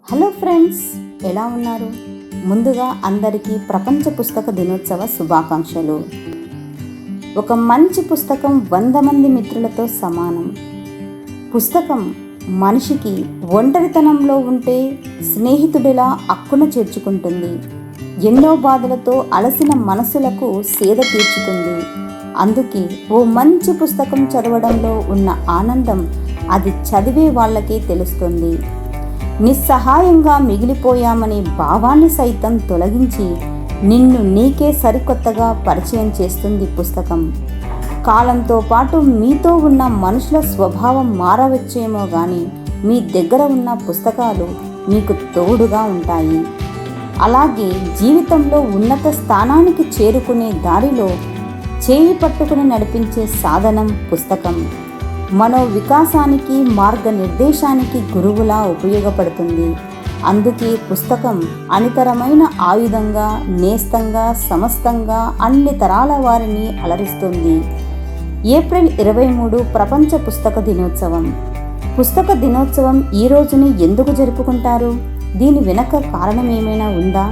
Hello friends, ఎలా ఉన్నారు? ముందుగా అందరికీ ప్రపంచ పుస్తక దినోత్సవ శుభాకాంక్షలు. ఒక మంచి పుస్తకం 100 మంది మిత్రులతో సమానం. పుస్తకం మనిషికి ఒంటరితనంలో ఉంటే స్నేహితుడిలా అక్కున చేర్చుకుంటుంది. ఎన్నో బాధలతో అలసిన మనసులకు సేద తీర్చుతుంది. అందుకే ఓ మంచి పుస్తకం చదవడంలో ఉన్న ఆనందం అది చదివే వాళ్ళకే తెలుస్తుంది. నిస్సహాయంగా మిగిలిపోయామనే భావాన్ని సైతం తొలగించి నిన్ను నీకే సరికొత్తగా పరిచయం చేస్తుంది పుస్తకం. కాలంతో పాటు మీతో ఉన్న మనుషుల స్వభావం మారవచ్చేమో కానీ మీ దగ్గర ఉన్న పుస్తకాలు మీకు తోడుగా ఉంటాయి. అలాగే జీవితంలో ఉన్నత స్థానానికి చేరుకునే దారిలో చేయి పట్టుకుని నడిపించే సాధనం పుస్తకం. మనో వికాసానికి, మార్గనిర్దేశానికి గురువులా ఉపయోగపడుతుంది. అందుకే పుస్తకం అనితరమైన ఆయుధంగా, నేస్తంగా, సమస్తంగా అన్ని తరాల వారిని అలరిస్తుంది. ఏప్రిల్ 23 ప్రపంచ పుస్తక దినోత్సవం. పుస్తక దినోత్సవం ఈ రోజుని ఎందుకు జరుపుకుంటారు? దీని వెనక కారణం ఏమైనా ఉందా?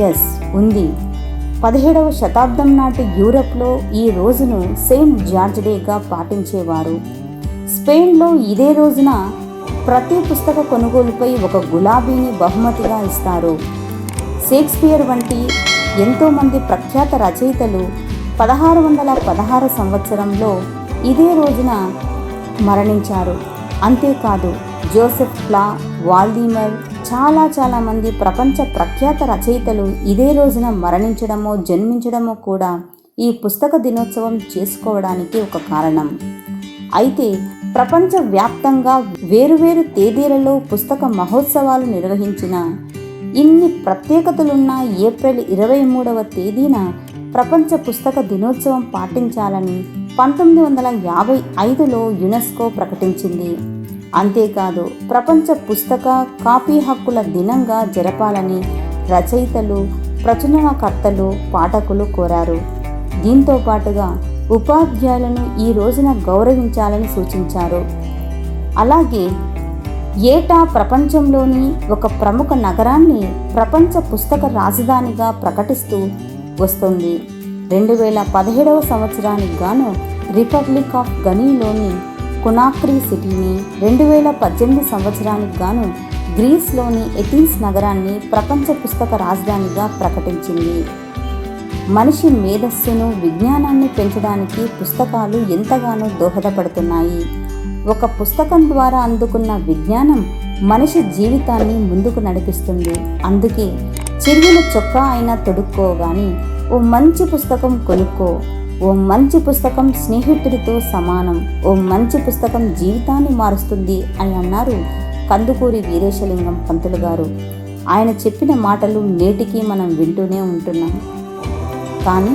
ఎస్, ఉంది. 17వ శతాబ్దం నాటి యూరప్లో ఈ రోజును సెయింట్ జార్జ్ డేగా పాటించేవారు. స్పెయిన్లో ఇదే రోజున ప్రతి పుస్తక కొనుగోలుపై ఒక గులాబీని బహుమతిగా ఇస్తారు. షేక్స్పియర్ వంటి ఎంతోమంది ప్రఖ్యాత రచయితలు 1616 సంవత్సరంలో ఇదే రోజున మరణించారు. అంతేకాదు, జోసెఫ్ ప్లా, వాల్డిమర్, చాలా మంది ప్రపంచ ప్రఖ్యాత రచయితలు ఇదే రోజున మరణించడమో జన్మించడమో కూడా ఈ పుస్తక దినోత్సవం చేసుకోవడానికి ఒక కారణం. అయితే ప్రపంచవ్యాప్తంగా వేరువేరు తేదీలలో పుస్తక మహోత్సవాలు నిర్వహించిన ఇన్ని ప్రత్యేకతలున్న ఏప్రిల్ 23వ తేదీన ప్రపంచ పుస్తక దినోత్సవం పాటించాలని 1955లో యునెస్కో ప్రకటించింది. అంతేకాదు, ప్రపంచ పుస్తక కాపీ హక్కుల దినంగా జరపాలని రచయితలు, ప్రచురణకర్తలు, పాఠకులు కోరారు. దీంతో పాటుగా ఉపాధ్యాయులను ఈ రోజున గౌరవించాలని సూచించారు. అలాగే ఏటా ప్రపంచంలోని ఒక ప్రముఖ నగరాన్ని ప్రపంచ పుస్తక రాజధానిగా ప్రకటిస్తూ వస్తుంది. 2017వ సంవత్సరానికి గాను రిపబ్లిక్ ఆఫ్ గనీలోని కొనాక్రీ సిటీని, 2018 సంవత్సరానికి గాను గ్రీస్లోని ఎథెన్స్ నగరాన్ని ప్రపంచ పుస్తక రాజధానిగా ప్రకటించింది. మనిషి మేధస్సును, విజ్ఞానాన్ని పెంచడానికి పుస్తకాలు ఎంతగానో దోహదపడుతున్నాయి. ఒక పుస్తకం ద్వారా అందుకున్న విజ్ఞానం మనిషి జీవితాన్ని ముందుకు నడిపిస్తుంది. అందుకే చిరిగిన చొక్కా అయినా తొడుక్కోగాని ఓ మంచి పుస్తకం కొనుక్కో. ఓ మంచి పుస్తకం స్నేహితుడితో సమానం. ఓ మంచి పుస్తకం జీవితాన్ని మారుస్తుంది అని అన్నారు కందుకూరి వీరేశలింగం పంతులు గారు. ఆయన చెప్పిన మాటలు నేటికి మనం వింటూనే ఉంటున్నాం. కానీ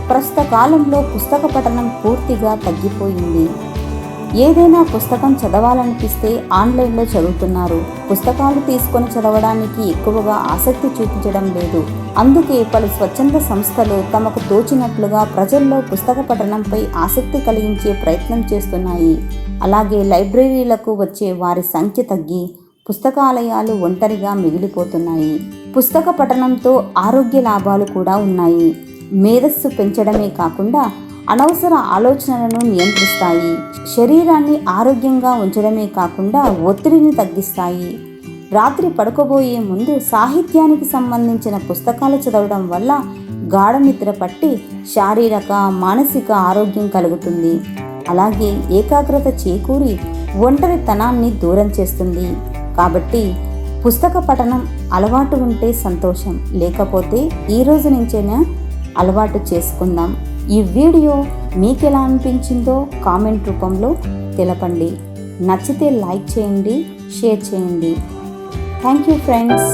ప్రస్తుత కాలంలో పుస్తక పఠనం పూర్తిగా తగ్గిపోయింది. ఏదైనా పుస్తకం చదవాలనిపిస్తే ఆన్లైన్లో చదువుతున్నారు. పుస్తకాలు తీసుకొని చదవడానికి ఎక్కువగా ఆసక్తి చూపించడం లేదు. అందుకే పలు స్వచ్ఛంద సంస్థలు తమకు తోచినట్లుగా ప్రజల్లో పుస్తక పఠనంపై ఆసక్తి కలిగించే ప్రయత్నం చేస్తున్నాయి. అలాగే లైబ్రరీలకు వచ్చే వారి సంఖ్య తగ్గి పుస్తకాలయాలు ఒంటరిగా మిగిలిపోతున్నాయి. పుస్తక పఠనంతో ఆరోగ్య లాభాలు కూడా ఉన్నాయి. మేధస్సు పెంచడమే కాకుండా అనవసర ఆలోచనలను నియంత్రిస్తాయి. శరీరాన్ని ఆరోగ్యంగా ఉంచడమే కాకుండా ఒత్తిడిని తగ్గిస్తాయి. రాత్రి పడుకోబోయే ముందు సాహిత్యానికి సంబంధించిన పుస్తకాలు చదవడం వల్ల గాఢ నిద్ర పట్టి శారీరక, మానసిక ఆరోగ్యం కలుగుతుంది. అలాగే ఏకాగ్రత చేకూరి ఒంటరితనాన్ని దూరం చేస్తుంది. కాబట్టి పుస్తక పఠనం అలవాటు ఉంటే సంతోషం, లేకపోతే ఈ రోజు నుంచైనా అలవాటు చేసుకుందాం. ఈ వీడియో మీకెలా అనిపించిందో కామెంట్ రూపంలో తెలపండి. నచ్చితే లైక్ చేయండి, షేర్ చేయండి. Thank you friends.